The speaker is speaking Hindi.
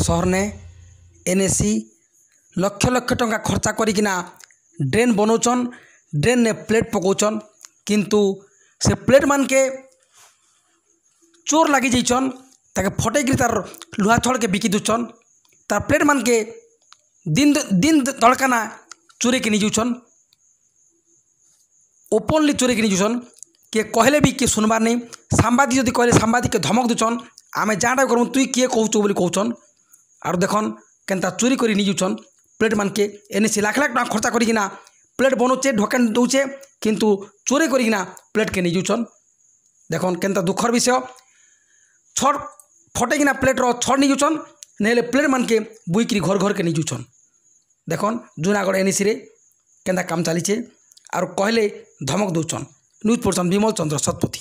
सुंदर सहर ने एनएसी लक्ष लक्ष टंका खर्चा करिकिना ड्रेन बनाऊन। ड्रेन ने प्लेट पकाउन किंतु से प्लेट मान के चोर लगी जाइछन ताके फटेक तार लुहा छड़ के बिकी दूचन। तार प्लेट मान के दिन दिन तड़काना चोरी के निजुछन, ओपनली चोरी के निजुछन। किए कहले भी किए सुनबार नहीं। सांबादिक जदि कहले सांबादिक के धमक दूचन, आमे जाटा करूँ तुई किए कहूँ बोली कहन। आर देखन केनता चोरी करी निजुछन प्लेट मान के। एनएसी लाख लाख टका खर्चा करिकिना प्लेट बनाऊे ढोकान दौचे किंतु चोरी करिकिना प्लेट के निजुछन। देखन केनता दुखर विषय। छड़ फटेकिना प्लेट्र छड़ निजुछन, नहेले प्लेट मान के बुईकरी घर घर के निजुछन। देखन जूनागढ़ एनएसी रे केनता काम चलीचे आर कहले धमक दौचन। न्यूज पर्सन विमल चंद्र शतपथी।